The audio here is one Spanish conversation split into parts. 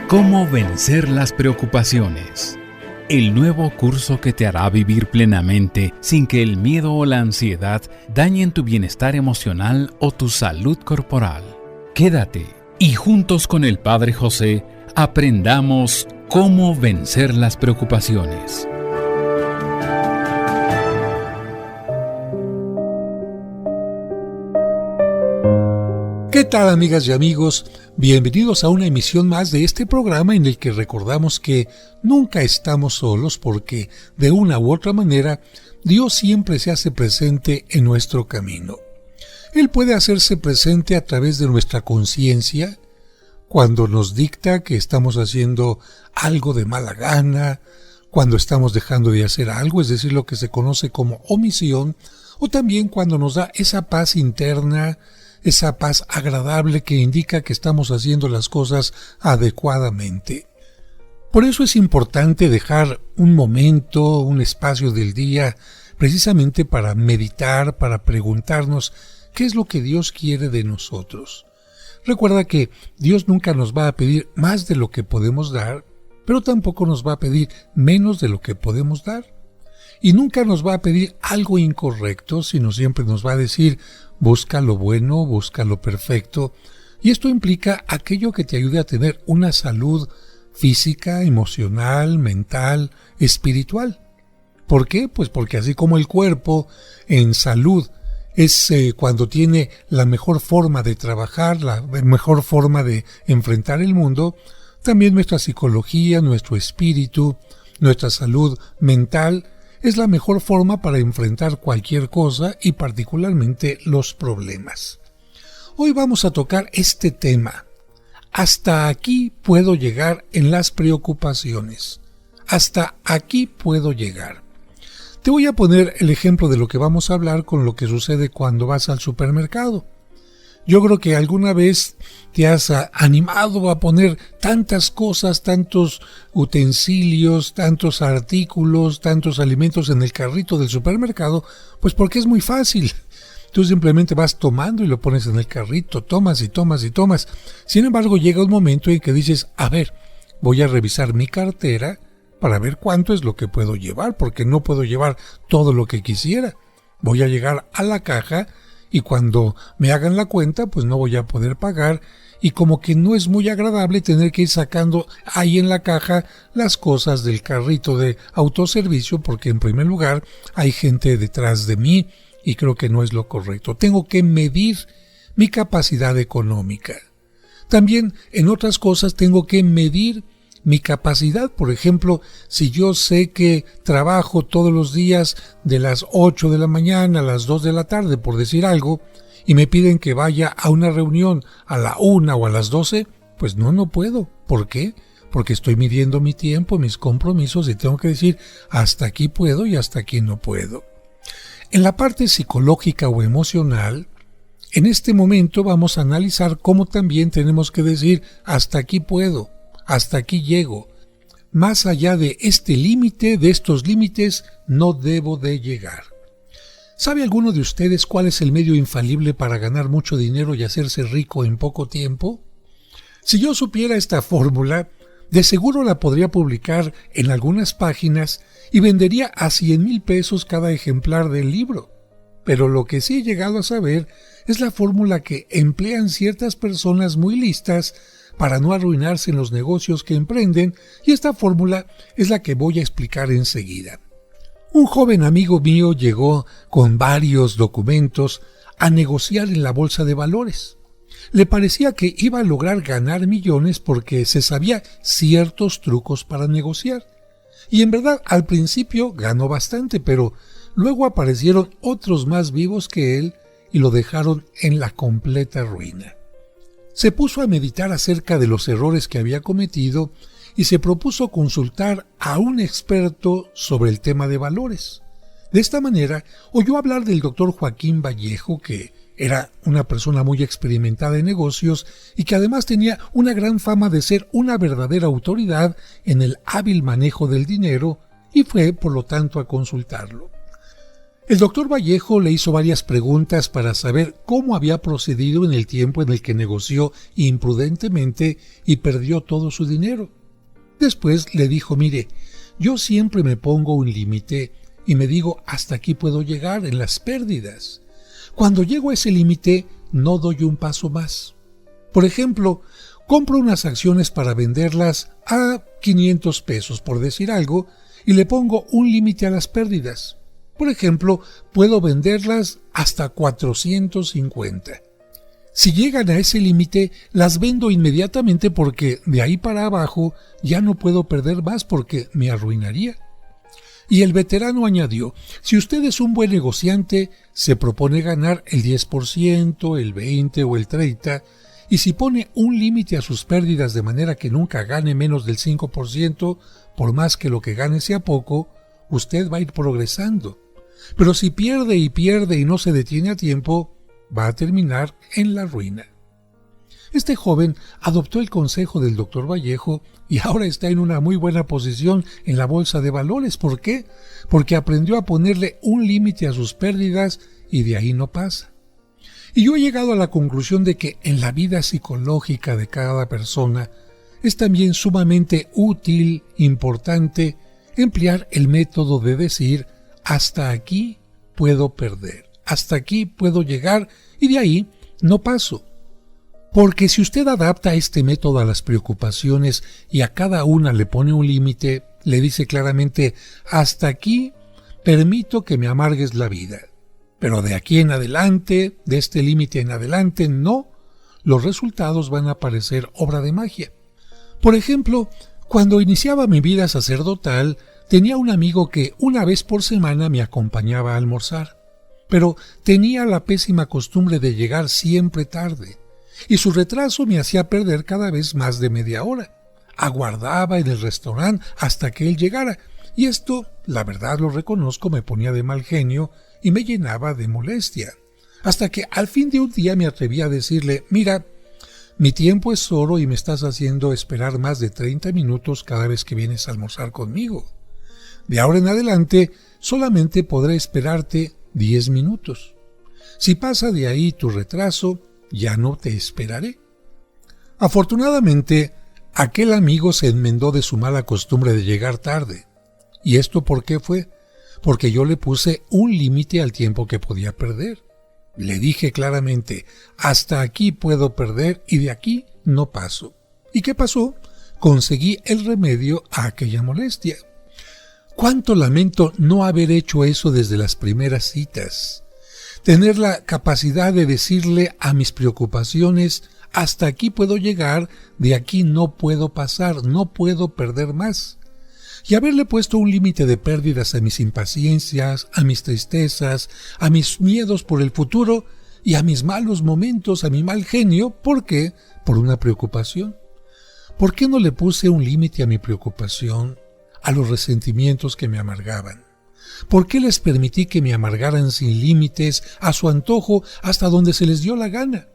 ¿Cómo vencer las preocupaciones? El nuevo curso que te hará vivir plenamente sin que el miedo o la ansiedad dañen tu bienestar emocional o tu salud corporal. Quédate y juntos con el Padre José aprendamos cómo vencer las preocupaciones. ¿Qué tal, amigas y amigos? Bienvenidos a una emisión más de este programa en el que recordamos que nunca estamos solos porque, de una u otra manera, Dios siempre se hace presente en nuestro camino. Él puede hacerse presente a través de nuestra conciencia, cuando nos dicta que estamos haciendo algo de mala gana, cuando estamos dejando de hacer algo, es decir, lo que se conoce como omisión, o también cuando nos da esa paz interna, esa paz agradable que indica que estamos haciendo las cosas adecuadamente. Por eso es importante dejar un momento, un espacio del día, precisamente para meditar, para preguntarnos qué es lo que Dios quiere de nosotros. Recuerda que Dios nunca nos va a pedir más de lo que podemos dar, pero tampoco nos va a pedir menos de lo que podemos dar. Y nunca nos va a pedir algo incorrecto, sino siempre nos va a decir: busca lo bueno, busca lo perfecto, y esto implica aquello que te ayude a tener una salud física, emocional, mental, espiritual. ¿Por qué? Pues porque así como el cuerpo en salud es cuando tiene la mejor forma de trabajar, la mejor forma de enfrentar el mundo, también nuestra psicología, nuestro espíritu, nuestra salud mental es la mejor forma para enfrentar cualquier cosa y particularmente los problemas. Hoy vamos a tocar este tema. Hasta aquí puedo llegar en las preocupaciones. Hasta aquí puedo llegar. Te voy a poner el ejemplo de lo que vamos a hablar con lo que sucede cuando vas al supermercado. Yo creo que alguna vez te has animado a poner tantas cosas, tantos utensilios, tantos artículos, tantos alimentos en el carrito del supermercado, pues porque es muy fácil. Tú simplemente vas tomando y lo pones en el carrito, tomas y tomas y tomas. Sin embargo, llega un momento en que dices: a ver, voy a revisar mi cartera para ver cuánto es lo que puedo llevar, porque no puedo llevar todo lo que quisiera. Voy a llegar a la caja y cuando me hagan la cuenta, pues no voy a poder pagar, y como que no es muy agradable tener que ir sacando ahí en la caja las cosas del carrito de autoservicio, porque en primer lugar hay gente detrás de mí y creo que no es lo correcto. Tengo que medir mi capacidad económica. También en otras cosas tengo que medir mi capacidad. Por ejemplo, si yo sé que trabajo todos los días de las 8 de la mañana a las 2 de la tarde, por decir algo, y me piden que vaya a una reunión a la 1 o a las 12, pues no puedo. ¿Por qué? Porque estoy midiendo mi tiempo, mis compromisos, y tengo que decir: hasta aquí puedo y hasta aquí no puedo. En la parte psicológica o emocional, en este momento vamos a analizar cómo también tenemos que decir: hasta aquí puedo, hasta aquí llego. Más allá de este límite, de estos límites, no debo de llegar. ¿Sabe alguno de ustedes cuál es el medio infalible para ganar mucho dinero y hacerse rico en poco tiempo? Si yo supiera esta fórmula, de seguro la podría publicar en algunas páginas y vendería a 100,000 pesos cada ejemplar del libro. Pero lo que sí he llegado a saber es la fórmula que emplean ciertas personas muy listas para no arruinarse en los negocios que emprenden, y esta fórmula es la que voy a explicar enseguida. Un joven amigo mío llegó con varios documentos a negociar en la bolsa de valores. Le parecía que iba a lograr ganar millones porque se sabía ciertos trucos para negociar. Y en verdad, al principio ganó bastante, pero luego aparecieron otros más vivos que él y lo dejaron en la completa ruina. Se puso a meditar acerca de los errores que había cometido y se propuso consultar a un experto sobre el tema de valores. De esta manera, oyó hablar del doctor Joaquín Vallejo, que era una persona muy experimentada en negocios y que además tenía una gran fama de ser una verdadera autoridad en el hábil manejo del dinero, y fue, por lo tanto, a consultarlo. El doctor Vallejo le hizo varias preguntas para saber cómo había procedido en el tiempo en el que negoció imprudentemente y perdió todo su dinero. Después le dijo: mire, yo siempre me pongo un límite y me digo hasta aquí puedo llegar en las pérdidas. Cuando llego a ese límite no doy un paso más. Por ejemplo, compro unas acciones para venderlas a 500 pesos, por decir algo, y le pongo un límite a las pérdidas. Por ejemplo, puedo venderlas hasta 450. Si llegan a ese límite, las vendo inmediatamente porque de ahí para abajo ya no puedo perder más porque me arruinaría. Y el veterano añadió: si usted es un buen negociante, se propone ganar el 10%, el 20% o el 30%, y si pone un límite a sus pérdidas de manera que nunca gane menos del 5%, por más que lo que gane sea poco, usted va a ir progresando. Pero si pierde y no se detiene a tiempo, va a terminar en la ruina. Este joven adoptó el consejo del doctor Vallejo y ahora está en una muy buena posición en la bolsa de valores. ¿Por qué? Porque aprendió a ponerle un límite a sus pérdidas y de ahí no pasa. Y yo he llegado a la conclusión de que en la vida psicológica de cada persona es también sumamente útil, importante, emplear el método de decir: hasta aquí puedo perder, hasta aquí puedo llegar y de ahí no paso. Porque si usted adapta este método a las preocupaciones y a cada una le pone un límite, le dice claramente: hasta aquí permito que me amargues la vida, pero de aquí en adelante, de este límite en adelante, no, los resultados van a parecer obra de magia. Por ejemplo, cuando iniciaba mi vida sacerdotal, tenía un amigo que una vez por semana me acompañaba a almorzar, pero tenía la pésima costumbre de llegar siempre tarde, y su retraso me hacía perder cada vez más de media hora. Aguardaba en el restaurante hasta que él llegara, y esto, la verdad lo reconozco, me ponía de mal genio y me llenaba de molestia, hasta que al fin de un día me atreví a decirle: mira, mi tiempo es oro y me estás haciendo esperar más de 30 minutos cada vez que vienes a almorzar conmigo. De ahora en adelante solamente podré esperarte 10 minutos. Si pasa de ahí tu retraso, ya no te esperaré. Afortunadamente, aquel amigo se enmendó de su mala costumbre de llegar tarde. ¿Y esto por qué fue? Porque yo le puse un límite al tiempo que podía perder. Le dije claramente: hasta aquí puedo perder y de aquí no paso. ¿Y qué pasó? Conseguí el remedio a aquella molestia. Cuánto lamento no haber hecho eso desde las primeras citas. Tener la capacidad de decirle a mis preocupaciones: hasta aquí puedo llegar, de aquí no puedo pasar, no puedo perder más. Y haberle puesto un límite de pérdidas a mis impaciencias, a mis tristezas, a mis miedos por el futuro y a mis malos momentos, a mi mal genio. ¿Por qué? Por una preocupación. ¿Por qué no le puse un límite a mi preocupación, a los resentimientos que me amargaban? ¿Por qué les permití que me amargaran sin límites, a su antojo, hasta donde se les dio la gana?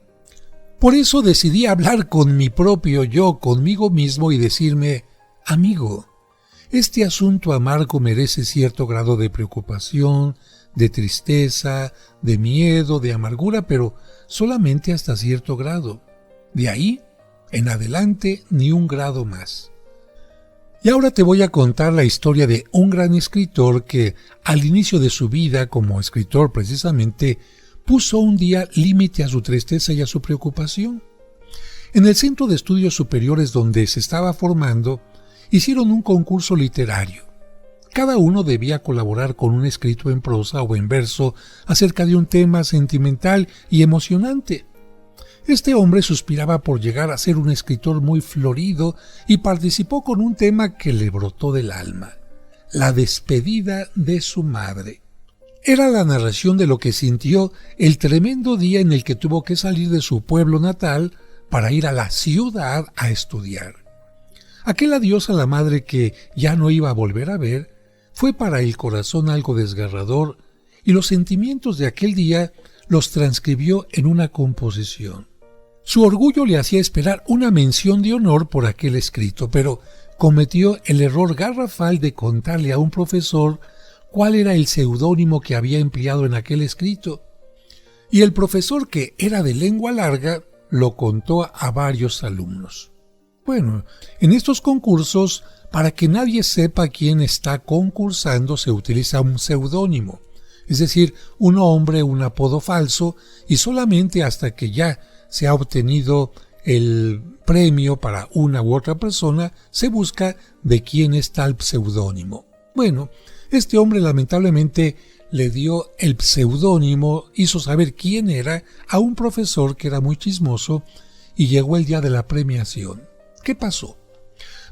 Por eso decidí hablar con mi propio yo, conmigo mismo, y decirme: amigo, este asunto amargo merece cierto grado de preocupación, de tristeza, de miedo, de amargura, pero solamente hasta cierto grado. De ahí en adelante ni un grado más. Y ahora te voy a contar la historia de un gran escritor que, al inicio de su vida como escritor precisamente, puso un día límite a su tristeza y a su preocupación. En el Centro de Estudios Superiores donde se estaba formando, hicieron un concurso literario. Cada uno debía colaborar con un escrito en prosa o en verso acerca de un tema sentimental y emocionante. Este hombre suspiraba por llegar a ser un escritor muy florido y participó con un tema que le brotó del alma: la despedida de su madre. Era la narración de lo que sintió el tremendo día en el que tuvo que salir de su pueblo natal para ir a la ciudad a estudiar. Aquel adiós a la madre que ya no iba a volver a ver fue para el corazón algo desgarrador, y los sentimientos de aquel día los transcribió en una composición. Su orgullo le hacía esperar una mención de honor por aquel escrito, pero cometió el error garrafal de contarle a un profesor cuál era el seudónimo que había empleado en aquel escrito. Y el profesor, que era de lengua larga, lo contó a varios alumnos. Bueno, en estos concursos, para que nadie sepa quién está concursando, se utiliza un seudónimo, es decir, un nombre, un apodo falso, y solamente hasta que ya se ha obtenido el premio para una u otra persona, se busca de quién está el seudónimo. Bueno, este hombre lamentablemente le dio el seudónimo, hizo saber quién era a un profesor que era muy chismoso, y llegó el día de la premiación. ¿Qué pasó?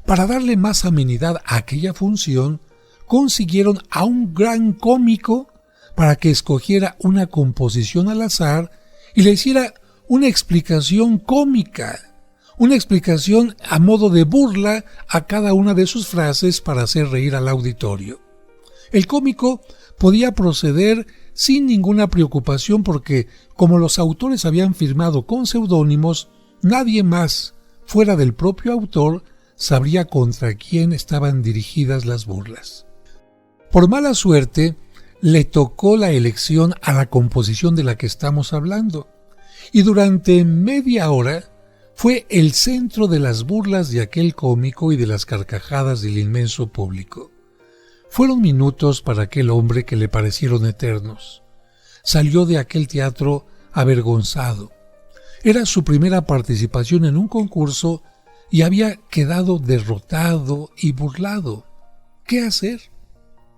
Para darle más amenidad a aquella función, consiguieron a un gran cómico para que escogiera una composición al azar y le hiciera una explicación cómica, una explicación a modo de burla a cada una de sus frases para hacer reír al auditorio. El cómico podía proceder sin ninguna preocupación porque, como los autores habían firmado con seudónimos, nadie más, fuera del propio autor, sabría contra quién estaban dirigidas las burlas. Por mala suerte, le tocó la elección a la composición de la que estamos hablando, y durante media hora fue el centro de las burlas de aquel cómico y de las carcajadas del inmenso público. Fueron minutos para aquel hombre que le parecieron eternos. Salió de aquel teatro avergonzado. Era su primera participación en un concurso y había quedado derrotado y burlado. ¿Qué hacer?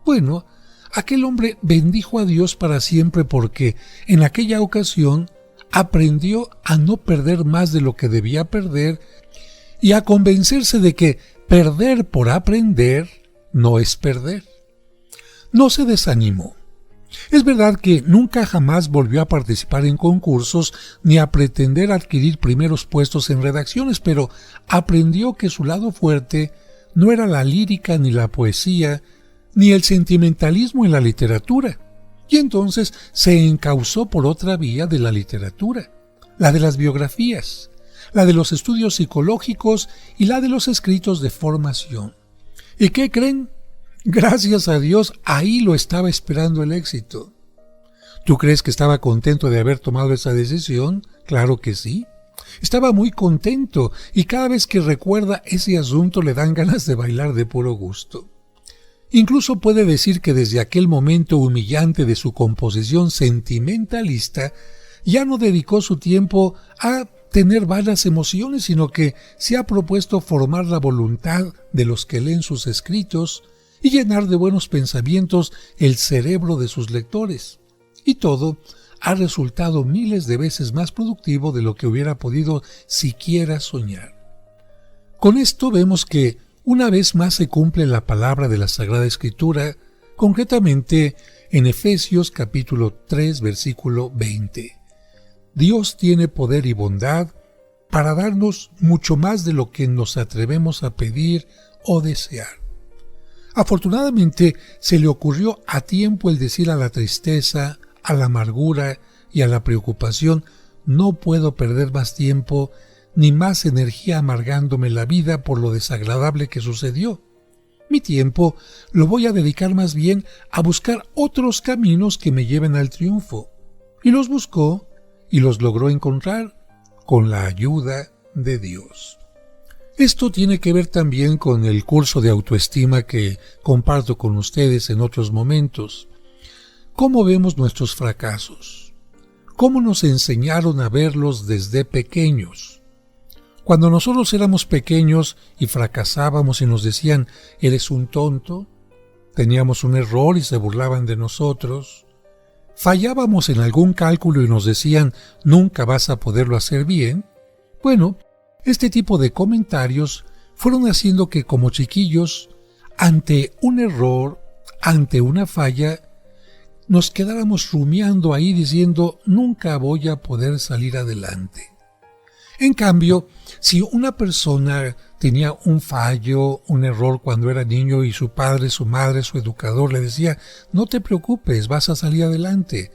Bueno, aquel hombre bendijo a Dios para siempre porque en aquella ocasión aprendió a no perder más de lo que debía perder y a convencerse de que perder por aprender no es perder. No se desanimó. Es verdad que nunca jamás volvió a participar en concursos ni a pretender adquirir primeros puestos en redacciones, pero aprendió que su lado fuerte no era la lírica ni la poesía, ni el sentimentalismo en la literatura, y entonces se encauzó por otra vía de la literatura, la de las biografías, la de los estudios psicológicos y la de los escritos de formación. ¿Y qué creen? Gracias a Dios, ahí lo estaba esperando el éxito. ¿Tú crees que estaba contento de haber tomado esa decisión? Claro que sí. Estaba muy contento y cada vez que recuerda ese asunto le dan ganas de bailar de puro gusto. Incluso puede decir que desde aquel momento humillante de su composición sentimentalista, ya no dedicó su tiempo a tener vanas emociones, sino que se ha propuesto formar la voluntad de los que leen sus escritos y llenar de buenos pensamientos el cerebro de sus lectores. Y todo ha resultado miles de veces más productivo de lo que hubiera podido siquiera soñar. Con esto vemos que una vez más se cumple la palabra de la Sagrada Escritura, concretamente en Efesios capítulo 3, versículo 20. Dios tiene poder y bondad para darnos mucho más de lo que nos atrevemos a pedir o desear. Afortunadamente se le ocurrió a tiempo el decir a la tristeza, a la amargura y a la preocupación: no puedo perder más tiempo ni más energía amargándome la vida por lo desagradable que sucedió. Mi tiempo lo voy a dedicar más bien a buscar otros caminos que me lleven al triunfo. Y los buscó y los logró encontrar con la ayuda de Dios. Esto tiene que ver también con el curso de autoestima que comparto con ustedes en otros momentos. ¿Cómo vemos nuestros fracasos? ¿Cómo nos enseñaron a verlos desde pequeños? Cuando nosotros éramos pequeños y fracasábamos y nos decían: «¿Eres un tonto?», teníamos un error y se burlaban de nosotros. Fallábamos en algún cálculo y nos decían: «Nunca vas a poderlo hacer bien». Bueno, este tipo de comentarios fueron haciendo que como chiquillos, ante un error, ante una falla, nos quedáramos rumiando ahí diciendo: «Nunca voy a poder salir adelante». En cambio, si una persona tenía un fallo, un error cuando era niño y su padre, su madre, su educador le decía: «No te preocupes, vas a salir adelante.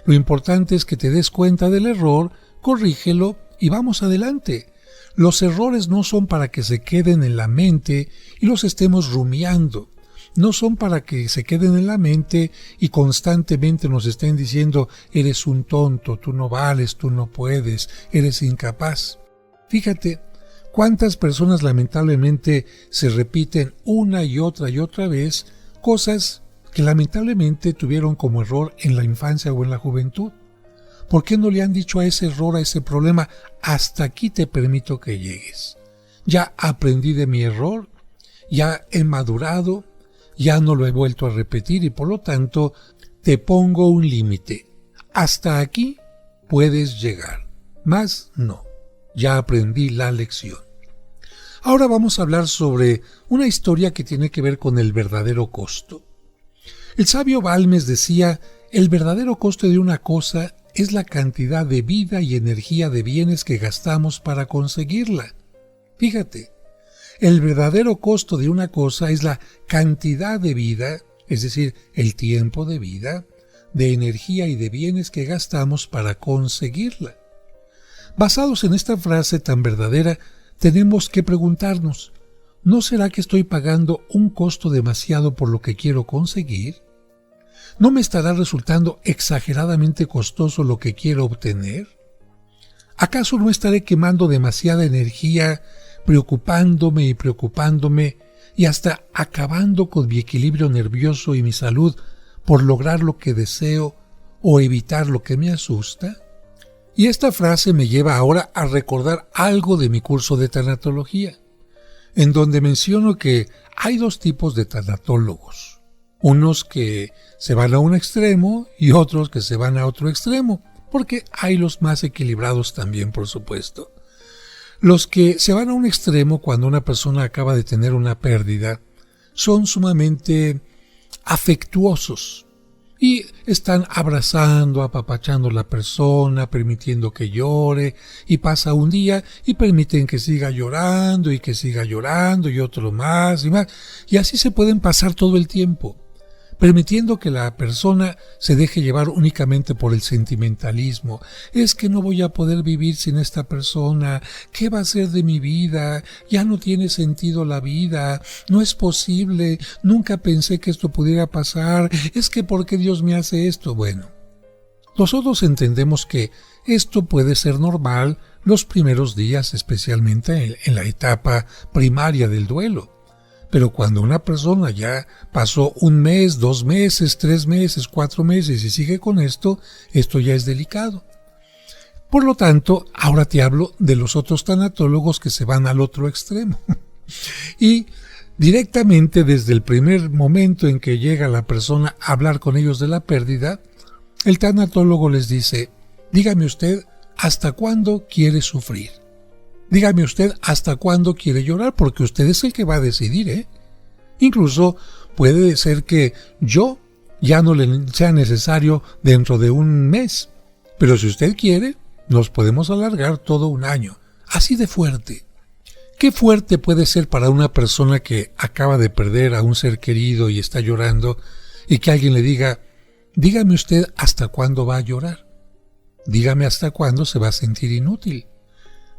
Lo importante es que te des cuenta del error, corrígelo y vamos adelante». Los errores no son para que se queden en la mente y los estemos rumiando. no son para que se queden en la mente y constantemente nos estén diciendo eres un tonto, tú no vales, tú no puedes, eres incapaz. Fíjate cuántas personas lamentablemente se repiten una y otra vez cosas que lamentablemente tuvieron como error en la infancia o en la juventud. ¿Por qué no le han dicho a ese error, a ese problema, hasta aquí te permito que llegues? Ya aprendí de mi error, ya he madurado, ya no lo he vuelto a repetir y por lo tanto te pongo un límite. Hasta aquí puedes llegar, más no. Ya aprendí la lección. Ahora vamos a hablar sobre una historia que tiene que ver con el verdadero costo. El sabio Balmes decía, el verdadero costo de una cosa es la cantidad de vida y energía de bienes que gastamos para conseguirla. Fíjate, el verdadero costo de una cosa es la cantidad de vida, es decir, el tiempo de vida, de energía y de bienes que gastamos para conseguirla. Basados en esta frase tan verdadera, tenemos que preguntarnos, ¿no será que estoy pagando un costo demasiado por lo que quiero conseguir? ¿No me estará resultando exageradamente costoso lo que quiero obtener? ¿Acaso no estaré quemando demasiada energía, preocupándome y hasta acabando con mi equilibrio nervioso y mi salud por lograr lo que deseo o evitar lo que me asusta? Y esta frase me lleva ahora a recordar algo de mi curso de tanatología, en donde menciono que hay dos tipos de tanatólogos. Unos que se van a un extremo y otros que se van a otro extremo, porque hay los más equilibrados también, por supuesto. Los que se van a un extremo cuando una persona acaba de tener una pérdida son sumamente afectuosos y están abrazando, apapachando a la persona, permitiendo que llore, y pasa un día y permiten que siga llorando y otro más y más, y así se pueden pasar todo el tiempo, permitiendo que la persona se deje llevar únicamente por el sentimentalismo. Es que no voy a poder vivir sin esta persona, ¿qué va a ser de mi vida? Ya no tiene sentido la vida, no es posible, nunca pensé que esto pudiera pasar, es que ¿por qué Dios me hace esto? Bueno, nosotros entendemos que esto puede ser normal los primeros días, especialmente en la etapa primaria del duelo. Pero cuando una persona ya pasó 1 mes, 2 meses, 3 meses, 4 meses y sigue con esto ya es delicado. Por lo tanto, ahora te hablo de los otros tanatólogos que se van al otro extremo. Y directamente desde el primer momento en que llega la persona a hablar con ellos de la pérdida, el tanatólogo les dice, dígame usted, ¿hasta cuándo quiere sufrir? Dígame usted hasta cuándo quiere llorar, porque usted es el que va a decidir, ¿eh? Incluso puede ser que yo ya no le sea necesario dentro de 1 mes, pero si usted quiere, nos podemos alargar todo 1 año, así de fuerte. ¿Qué fuerte puede ser para una persona que acaba de perder a un ser querido y está llorando, y que alguien le diga, dígame usted hasta cuándo va a llorar? Dígame hasta cuándo se va a sentir inútil.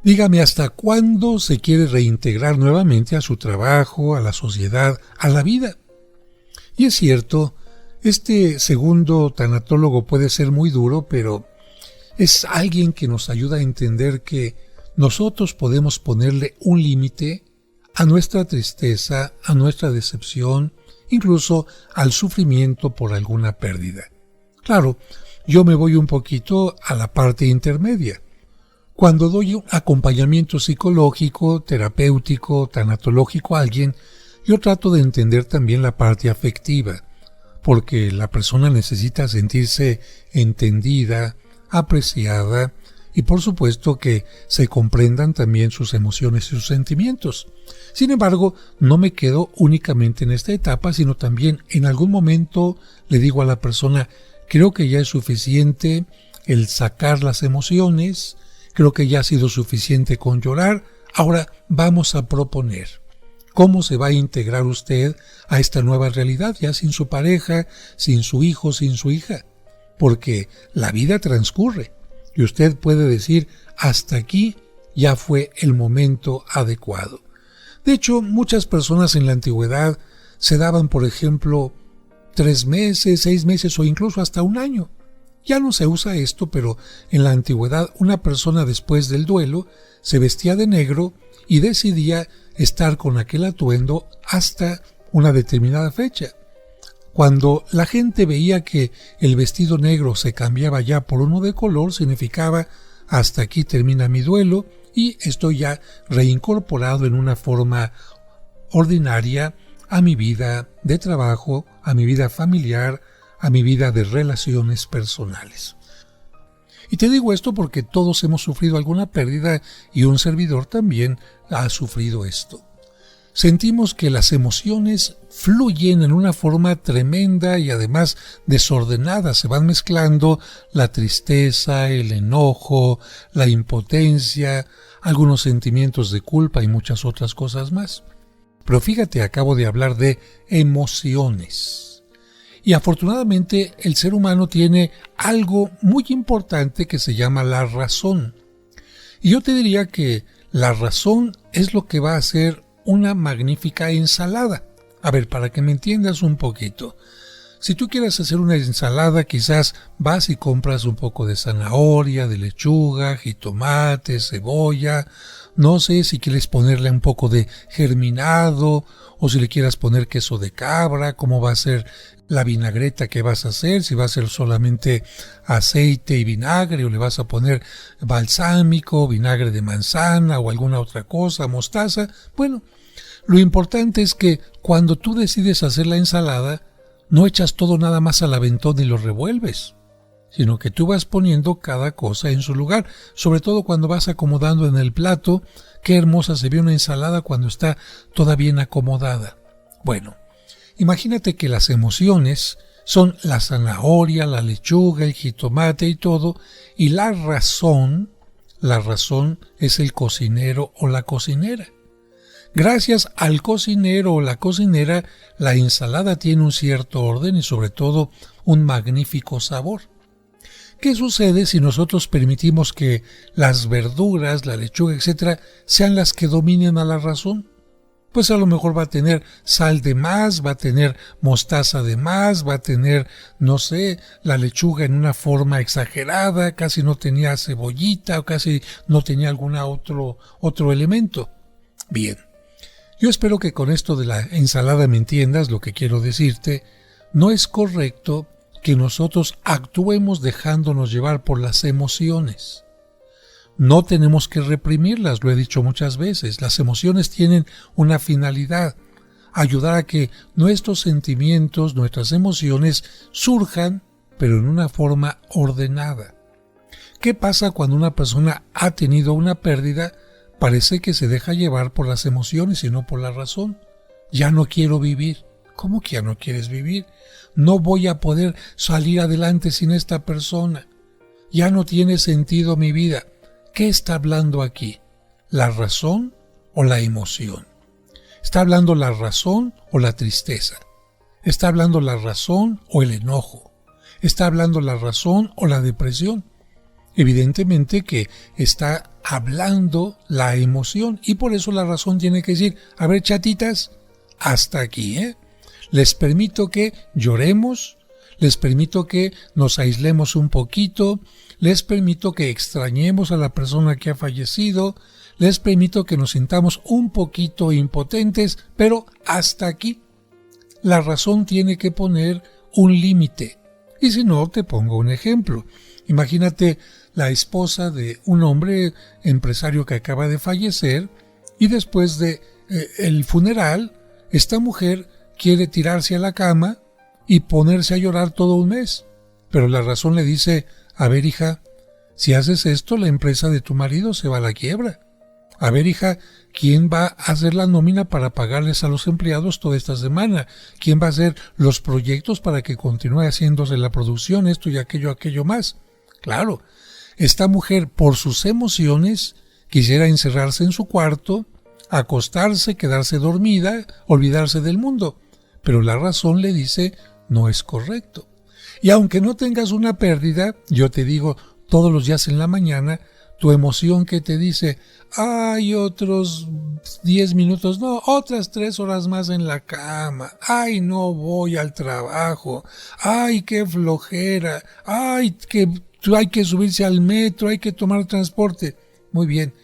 Dígame hasta cuándo se quiere reintegrar nuevamente a su trabajo, a la sociedad, a la vida. Y es cierto, este segundo tanatólogo puede ser muy duro, pero es alguien que nos ayuda a entender que nosotros podemos ponerle un límite a nuestra tristeza, a nuestra decepción, incluso al sufrimiento por alguna pérdida. Claro, yo me voy un poquito a la parte intermedia. Cuando doy un acompañamiento psicológico, terapéutico, tanatológico a alguien, yo trato de entender también la parte afectiva, porque la persona necesita sentirse entendida, apreciada y por supuesto que se comprendan también sus emociones y sus sentimientos. Sin embargo, no me quedo únicamente en esta etapa, sino también en algún momento le digo a la persona, creo que ya es suficiente el sacar las emociones, creo que ya ha sido suficiente con llorar, ahora vamos a proponer cómo se va a integrar usted a esta nueva realidad, ya sin su pareja, sin su hijo, sin su hija, porque la vida transcurre y usted puede decir, hasta aquí ya fue el momento adecuado. De hecho, muchas personas en la antigüedad se daban, por ejemplo, 3 meses, 6 meses o incluso hasta un año. Ya no se usa esto, pero en la antigüedad una persona después del duelo se vestía de negro y decidía estar con aquel atuendo hasta una determinada fecha. Cuando la gente veía que el vestido negro se cambiaba ya por uno de color, significaba hasta aquí termina mi duelo y estoy ya reincorporado en una forma ordinaria a mi vida de trabajo, a mi vida familiar, a mi vida de relaciones personales. Y te digo esto porque todos hemos sufrido alguna pérdida y un servidor también ha sufrido esto. Sentimos que las emociones fluyen en una forma tremenda y además desordenada. Se van mezclando la tristeza, el enojo, la impotencia, algunos sentimientos de culpa y muchas otras cosas más. Pero fíjate, acabo de hablar de emociones. Y afortunadamente el ser humano tiene algo muy importante que se llama la razón. Y yo te diría que la razón es lo que va a hacer una magnífica ensalada. A ver, para que me entiendas un poquito. Si tú quieres hacer una ensalada, quizás vas y compras un poco de zanahoria, de lechuga, jitomate, cebolla. No sé si quieres ponerle un poco de germinado o si le quieras poner queso de cabra, cómo va a ser la vinagreta que vas a hacer, si va a ser solamente aceite y vinagre o le vas a poner balsámico, vinagre de manzana o alguna otra cosa, mostaza. Bueno, lo importante es que cuando tú decides hacer la ensalada, no echas todo nada más al aventón y lo revuelves, sino que tú vas poniendo cada cosa en su lugar, sobre todo cuando vas acomodando en el plato. Qué hermosa se ve una ensalada cuando está toda bien acomodada. Bueno, imagínate que las emociones son la zanahoria, la lechuga, el jitomate y todo, y la razón es el cocinero o la cocinera. Gracias al cocinero o la cocinera, la ensalada tiene un cierto orden y sobre todo un magnífico sabor. ¿Qué sucede si nosotros permitimos que las verduras, la lechuga, etcétera, sean las que dominen a la razón? Pues a lo mejor va a tener sal de más, va a tener mostaza de más, va a tener, no sé, la lechuga en una forma exagerada, casi no tenía cebollita o casi no tenía algún otro elemento. Bien. Yo espero que con esto de la ensalada me entiendas lo que quiero decirte. No es correcto que nosotros actuemos dejándonos llevar por las emociones. No tenemos que reprimirlas, lo he dicho muchas veces. Las emociones tienen una finalidad, ayudar a que nuestros sentimientos, nuestras emociones surjan, pero en una forma ordenada. ¿Qué pasa cuando una persona ha tenido una pérdida? Parece que se deja llevar por las emociones y no por la razón. Ya no quiero vivir. ¿Cómo que ya no quieres vivir? No voy a poder salir adelante sin esta persona. Ya no tiene sentido mi vida. ¿Qué está hablando aquí? ¿La razón o la emoción? ¿Está hablando la razón o la tristeza? ¿Está hablando la razón o el enojo? ¿Está hablando la razón o la depresión? Evidentemente que está hablando la emoción y por eso la razón tiene que decir, a ver chatitas, hasta aquí, Les permito que lloremos, les permito que nos aislemos un poquito, les permito que extrañemos a la persona que ha fallecido, les permito que nos sintamos un poquito impotentes, pero hasta aquí. La razón tiene que poner un límite. Y si no, te pongo un ejemplo. Imagínate la esposa de un hombre empresario que acaba de fallecer y después de el funeral, esta mujer quiere tirarse a la cama y ponerse a llorar todo un mes. Pero la razón le dice, a ver hija, si haces esto la empresa de tu marido se va a la quiebra. A ver hija, ¿quién va a hacer la nómina para pagarles a los empleados toda esta semana? ¿Quién va a hacer los proyectos para que continúe haciéndose la producción, esto y aquello más? Claro, esta mujer por sus emociones quisiera encerrarse en su cuarto, acostarse, quedarse dormida, olvidarse del mundo. Pero la razón le dice, no es correcto. Y aunque no tengas una pérdida, yo te digo todos los días en la mañana, Tu emoción que te dice, ay, otros 10 minutos, no, otras 3 horas más en la cama, ay, no voy al trabajo, ay, qué flojera, ay, que hay que subirse al metro, hay que tomar transporte. Muy bien,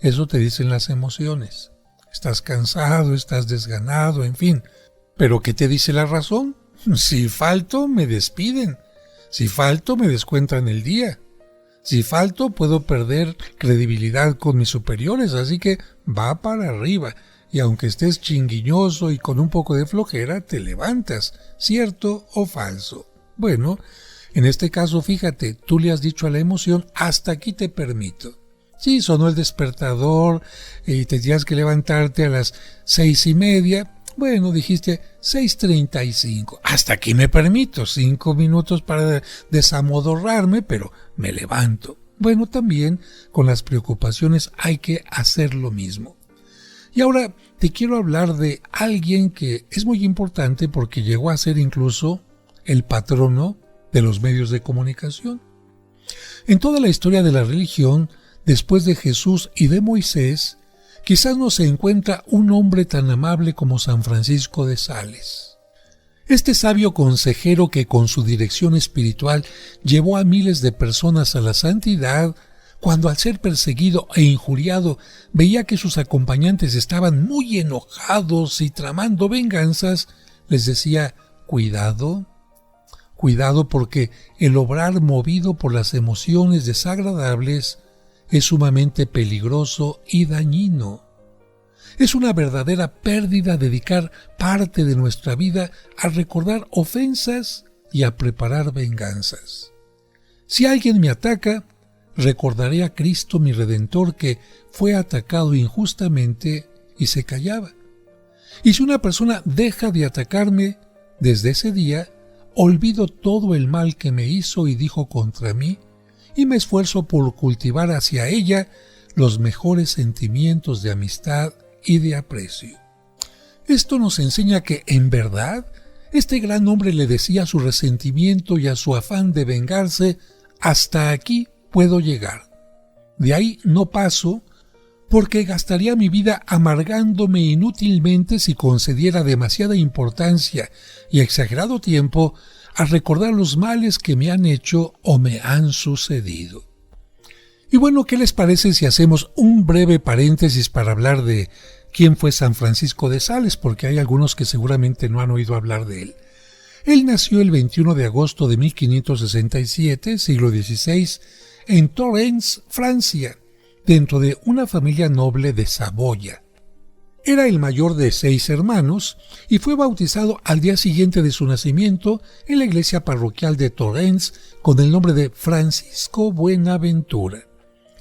eso te dicen las emociones. Estás cansado, estás desganado, en fin. ¿Pero qué te dice la razón? Si falto, me despiden. Si falto, me descuentan el día. Si falto, puedo perder credibilidad con mis superiores, así que va para arriba. Y aunque estés chinguiñoso y con un poco de flojera, te levantas, ¿cierto o falso? Bueno, en este caso, fíjate, tú le has dicho a la emoción, hasta aquí te permito. Sí, sonó el despertador y tenías que levantarte a las 6:30. Bueno, dijiste 6:35. Hasta aquí me permito 5 minutos para desamodorrarme, pero me levanto. Bueno, también con las preocupaciones hay que hacer lo mismo. Y ahora te quiero hablar de alguien que es muy importante porque llegó a ser incluso el patrono de los medios de comunicación. En toda la historia de la religión, después de Jesús y de Moisés, quizás no se encuentra un hombre tan amable como San Francisco de Sales. Este sabio consejero que con su dirección espiritual llevó a miles de personas a la santidad, cuando al ser perseguido e injuriado veía que sus acompañantes estaban muy enojados y tramando venganzas, les decía, cuidado porque el obrar movido por las emociones desagradables es sumamente peligroso y dañino. Es una verdadera pérdida dedicar parte de nuestra vida a recordar ofensas y a preparar venganzas. Si alguien me ataca, recordaré a Cristo mi Redentor que fue atacado injustamente y se callaba. Y si una persona deja de atacarme, desde ese día olvido todo el mal que me hizo y dijo contra mí, y me esfuerzo por cultivar hacia ella los mejores sentimientos de amistad y de aprecio. Esto nos enseña que, en verdad, este gran hombre le decía a su resentimiento y a su afán de vengarse, hasta aquí puedo llegar. De ahí no paso, porque gastaría mi vida amargándome inútilmente si concediera demasiada importancia y exagerado tiempo a recordar los males que me han hecho o me han sucedido. Y bueno, ¿qué les parece si hacemos un breve paréntesis para hablar de quién fue San Francisco de Sales? Porque hay algunos que seguramente no han oído hablar de él. Él nació el 21 de agosto de 1567, siglo XVI, en Torrens, Francia, dentro de una familia noble de Saboya. Era el mayor de 6 hermanos y fue bautizado al día siguiente de su nacimiento en la iglesia parroquial de Torrens con el nombre de Francisco Buenaventura.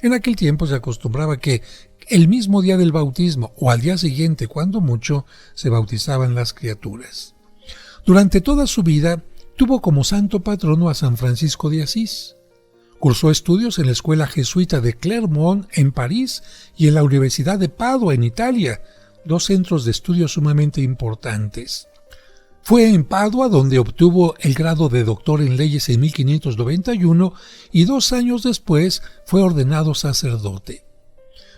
En aquel tiempo se acostumbraba que el mismo día del bautismo o al día siguiente, cuando mucho, se bautizaban las criaturas. Durante toda su vida tuvo como santo patrono a San Francisco de Asís. Cursó estudios en la escuela jesuita de Clermont en París y en la Universidad de Padua en Italia, 2 centros de estudios sumamente importantes. Fue en Padua donde obtuvo el grado de doctor en leyes en 1591 y 2 años después fue ordenado sacerdote.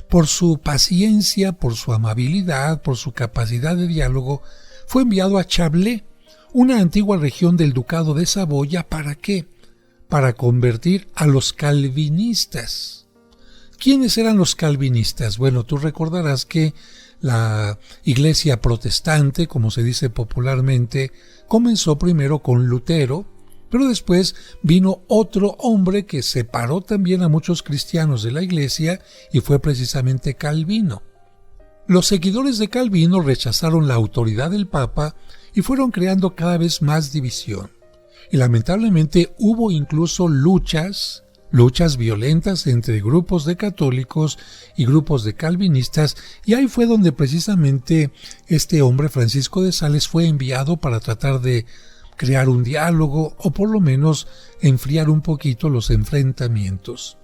Por su paciencia, por su amabilidad, por su capacidad de diálogo, fue enviado a Chablais, una antigua región del Ducado de Saboya. ¿Para qué? Para convertir a los calvinistas. ¿Quiénes eran los calvinistas? Bueno, tú recordarás que la iglesia protestante, como se dice popularmente, comenzó primero con Lutero, pero después vino otro hombre que separó también a muchos cristianos de la iglesia y fue precisamente Calvino. Los seguidores de Calvino rechazaron la autoridad del Papa y fueron creando cada vez más división. Y lamentablemente hubo incluso luchas violentas entre grupos de católicos y grupos de calvinistas, y ahí fue donde precisamente este hombre Francisco de Sales fue enviado para tratar de crear un diálogo o por lo menos enfriar un poquito los enfrentamientos.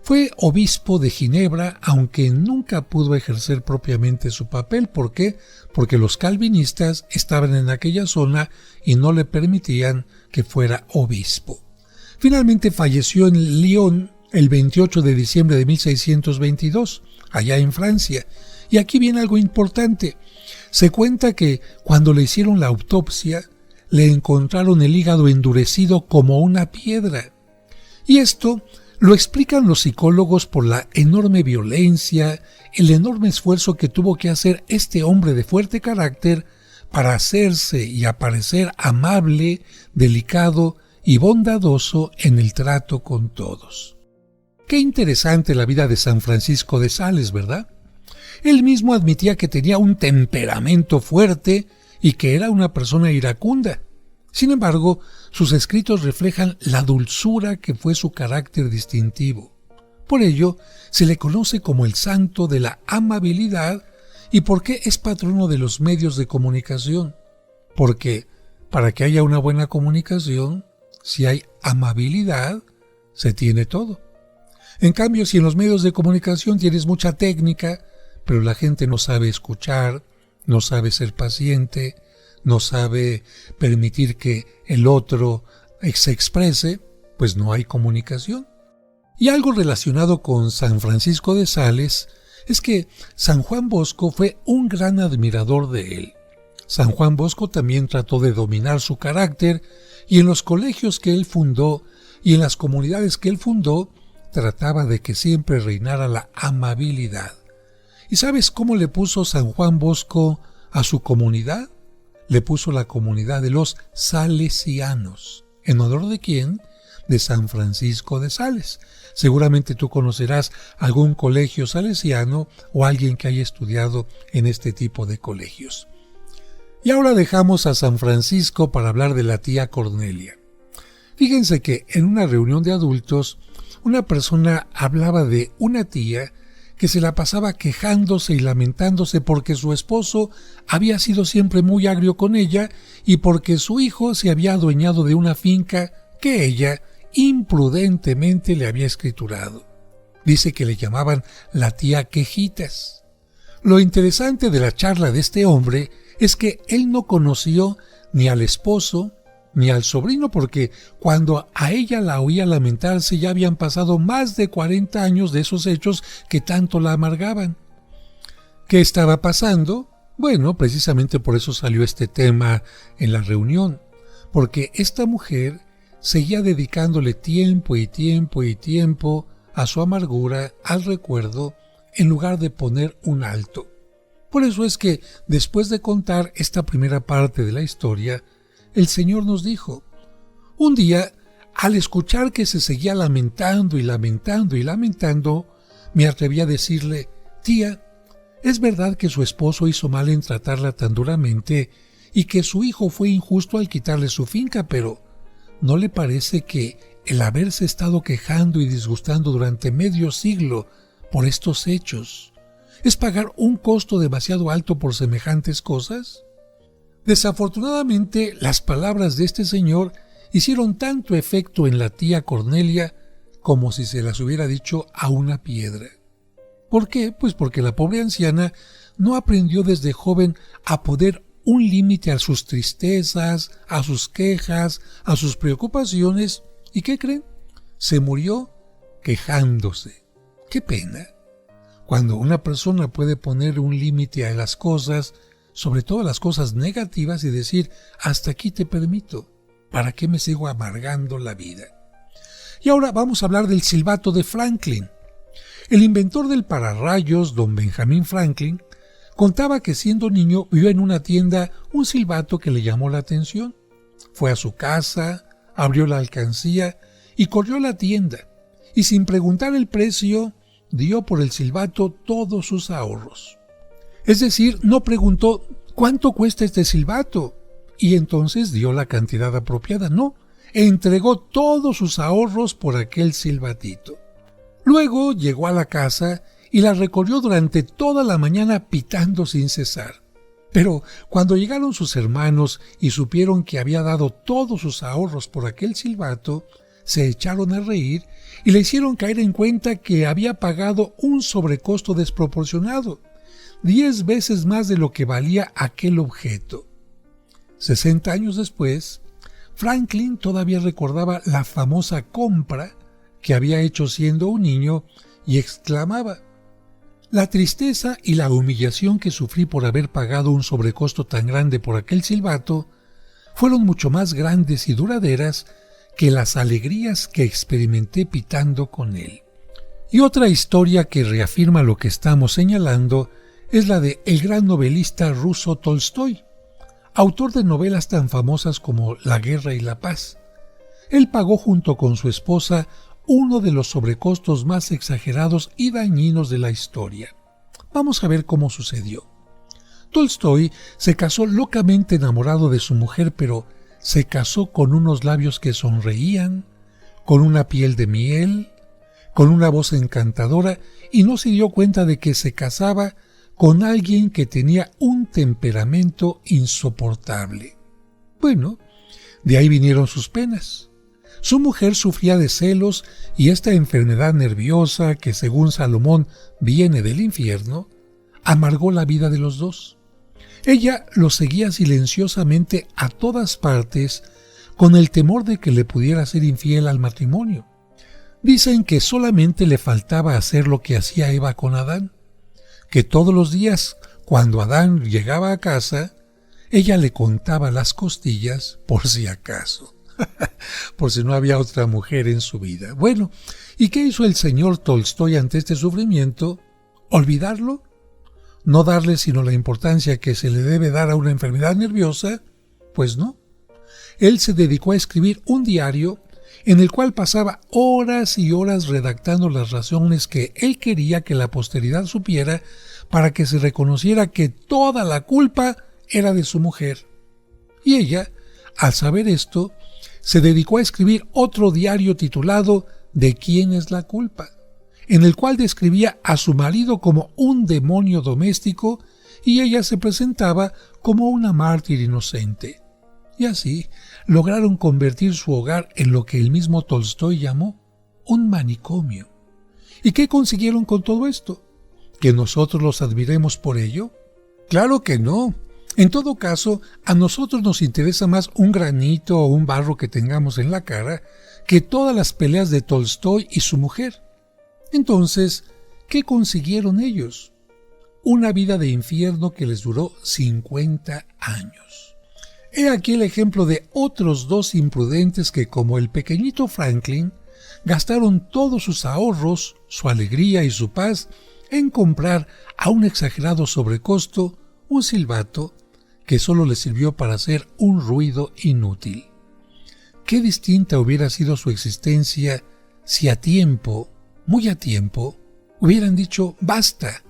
Fue obispo de Ginebra, aunque nunca pudo ejercer propiamente su papel. ¿Por qué? Porque los calvinistas estaban en aquella zona y no le permitían que fuera obispo. Finalmente falleció en Lyon el 28 de diciembre de 1622, allá en Francia. Y aquí viene algo importante. Se cuenta que cuando le hicieron la autopsia, le encontraron el hígado endurecido como una piedra. Y esto lo explican los psicólogos por la enorme violencia, el enorme esfuerzo que tuvo que hacer este hombre de fuerte carácter para hacerse y aparecer amable, delicado y bondadoso en el trato con todos. Qué interesante la vida de San Francisco de Sales, ¿verdad? Él mismo admitía que tenía un temperamento fuerte y que era una persona iracunda. Sin embargo, sus escritos reflejan la dulzura que fue su carácter distintivo. Por ello, se le conoce como el santo de la amabilidad y porque es patrono de los medios de comunicación. Porque para que haya una buena comunicación, si hay amabilidad, se tiene todo. En cambio, si en los medios de comunicación tienes mucha técnica, pero la gente no sabe escuchar, no sabe ser paciente, no sabe permitir que el otro se exprese, pues no hay comunicación. Y algo relacionado con San Francisco de Sales es que San Juan Bosco fue un gran admirador de él. San Juan Bosco también trató de dominar su carácter y en los colegios que él fundó y en las comunidades que él fundó, trataba de que siempre reinara la amabilidad. ¿Y sabes cómo le puso San Juan Bosco a su comunidad? Le puso la comunidad de los salesianos. ¿En honor de quién? De San Francisco de Sales. Seguramente tú conocerás algún colegio salesiano o alguien que haya estudiado en este tipo de colegios. Y ahora dejamos a San Francisco para hablar de la tía Cornelia. Fíjense que en una reunión de adultos, una persona hablaba de una tía que se la pasaba quejándose y lamentándose porque su esposo había sido siempre muy agrio con ella y porque su hijo se había adueñado de una finca que ella imprudentemente le había escriturado. Dice que le llamaban la tía Quejitas. Lo interesante de la charla de este hombre es que él no conoció ni al esposo ni al sobrino porque cuando a ella la oía lamentarse ya habían pasado más de 40 años de esos hechos que tanto la amargaban. ¿Qué estaba pasando? Bueno, precisamente por eso salió este tema en la reunión, porque esta mujer seguía dedicándole tiempo y tiempo y tiempo a su amargura, al recuerdo, en lugar de poner un alto. Por eso es que, después de contar esta primera parte de la historia, el Señor nos dijo, un día, al escuchar que se seguía lamentando y lamentando y lamentando, me atreví a decirle, tía, es verdad que su esposo hizo mal en tratarla tan duramente y que su hijo fue injusto al quitarle su finca, pero ¿no le parece que el haberse estado quejando y disgustando durante medio siglo por estos hechos es pagar un costo demasiado alto por semejantes cosas? Desafortunadamente, las palabras de este señor hicieron tanto efecto en la tía Cornelia como si se las hubiera dicho a una piedra. ¿Por qué? Pues porque la pobre anciana no aprendió desde joven a poner un límite a sus tristezas, a sus quejas, a sus preocupaciones. ¿Y qué creen? Se murió quejándose. ¡Qué pena! Cuando una persona puede poner un límite a las cosas, sobre todo las cosas negativas, y decir, hasta aquí te permito, ¿para qué me sigo amargando la vida? Y ahora vamos a hablar del silbato de Franklin. El inventor del pararrayos, don Benjamin Franklin, contaba que siendo niño vio en una tienda un silbato que le llamó la atención. Fue a su casa, abrió la alcancía y corrió a la tienda, y sin preguntar el precio, dio por el silbato todos sus ahorros. Es decir, no preguntó ¿cuánto cuesta este silbato? Y entonces dio la cantidad apropiada, no, entregó todos sus ahorros por aquel silbatito. Luego llegó a la casa y la recorrió durante toda la mañana pitando sin cesar. Pero cuando llegaron sus hermanos y supieron que había dado todos sus ahorros por aquel silbato, se echaron a reír y le hicieron caer en cuenta que había pagado un sobrecosto desproporcionado, 10 veces más de lo que valía aquel objeto. 60 años después, Franklin todavía recordaba la famosa compra que había hecho siendo un niño y exclamaba: «La tristeza y la humillación que sufrí por haber pagado un sobrecosto tan grande por aquel silbato fueron mucho más grandes y duraderas que las alegrías que experimenté pitando con él». Y otra historia que reafirma lo que estamos señalando es la de el gran novelista ruso Tolstói, autor de novelas tan famosas como La guerra y la paz. Él pagó junto con su esposa uno de los sobrecostos más exagerados y dañinos de la historia. Vamos a ver cómo sucedió. Tolstói se casó locamente enamorado de su mujer, pero se casó con unos labios que sonreían, con una piel de miel, con una voz encantadora, y no se dio cuenta de que se casaba con alguien que tenía un temperamento insoportable. Bueno, de ahí vinieron sus penas. Su mujer sufría de celos y esta enfermedad nerviosa, que según Salomón viene del infierno, amargó la vida de los dos. Ella lo seguía silenciosamente a todas partes con el temor de que le pudiera ser infiel al matrimonio. Dicen que solamente le faltaba hacer lo que hacía Eva con Adán, que todos los días, cuando Adán llegaba a casa, ella le contaba las costillas por si acaso, por si no había otra mujer en su vida. Bueno, ¿y qué hizo el señor Tolstói ante este sufrimiento? ¿Olvidarlo? ¿No darle sino la importancia que se le debe dar a una enfermedad nerviosa? Pues no. Él se dedicó a escribir un diario en el cual pasaba horas y horas redactando las razones que él quería que la posteridad supiera para que se reconociera que toda la culpa era de su mujer. Y ella, al saber esto, se dedicó a escribir otro diario titulado ¿De quién es la culpa?, en el cual describía a su marido como un demonio doméstico y ella se presentaba como una mártir inocente. Y así lograron convertir su hogar en lo que el mismo Tolstói llamó un manicomio. ¿Y qué consiguieron con todo esto? ¿Que nosotros los admiremos por ello? Claro que no. En todo caso, a nosotros nos interesa más un granito o un barro que tengamos en la cara que todas las peleas de Tolstói y su mujer. Entonces, ¿qué consiguieron ellos? Una vida de infierno que les duró 50 años. He aquí el ejemplo de otros dos imprudentes que, como el pequeñito Franklin, gastaron todos sus ahorros, su alegría y su paz en comprar a un exagerado sobrecosto un silbato que solo les sirvió para hacer un ruido inútil. Qué distinta hubiera sido su existencia si a tiempo, muy a tiempo, hubieran dicho: basta,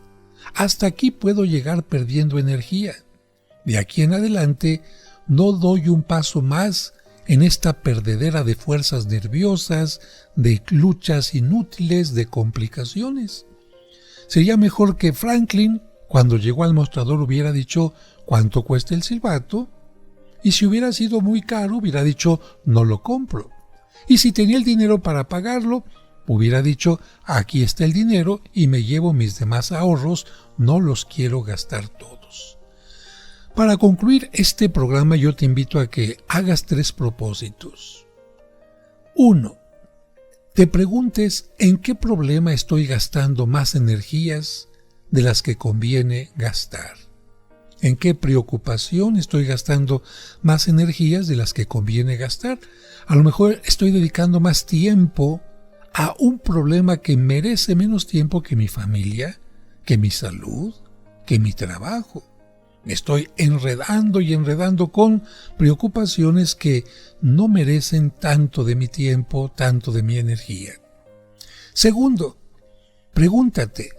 hasta aquí puedo llegar perdiendo energía. De aquí en adelante no doy un paso más en esta perdedera de fuerzas nerviosas, de luchas inútiles, de complicaciones. Sería mejor que Franklin, cuando llegó al mostrador, hubiera dicho: ¿cuánto cuesta el silbato? Y si hubiera sido muy caro, hubiera dicho: no lo compro. Y si tenía el dinero para pagarlo, hubiera dicho: aquí está el dinero y me llevo mis demás ahorros, no los quiero gastar todos. Para concluir este programa, yo te invito a que hagas 3 propósitos. 1. Te preguntes en qué problema estoy gastando más energías de las que conviene gastar. ¿En qué preocupación estoy gastando más energías de las que conviene gastar? A lo mejor estoy dedicando más tiempo a un problema que merece menos tiempo que mi familia, que mi salud, que mi trabajo. Me estoy enredando y enredando con preocupaciones que no merecen tanto de mi tiempo, tanto de mi energía. Segundo, pregúntate: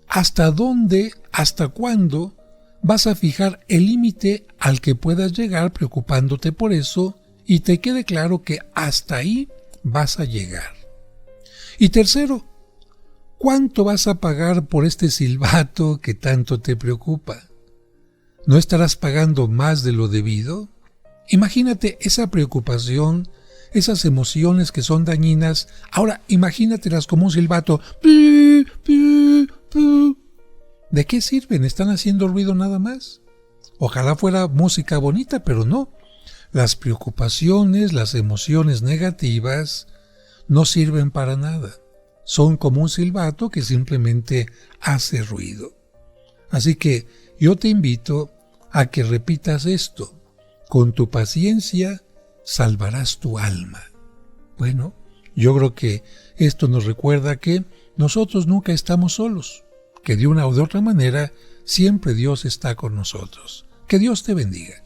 ¿hasta dónde, hasta cuándo vas a fijar el límite al que puedas llegar preocupándote por eso y te quede claro que hasta ahí vas a llegar? Y tercero, ¿cuánto vas a pagar por este silbato que tanto te preocupa? ¿No estarás pagando más de lo debido? Imagínate esa preocupación, esas emociones que son dañinas. Ahora imagínatelas como un silbato. ¡Pi, pi, pi! ¿De qué sirven? ¿Están haciendo ruido nada más? Ojalá fuera música bonita, pero no. Las preocupaciones, las emociones negativas, no sirven para nada. Son como un silbato que simplemente hace ruido. Así que yo te invito a que repitas esto. Con tu paciencia salvarás tu alma. Bueno, yo creo que esto nos recuerda que nosotros nunca estamos solos, que de una u otra manera siempre Dios está con nosotros. Que Dios te bendiga.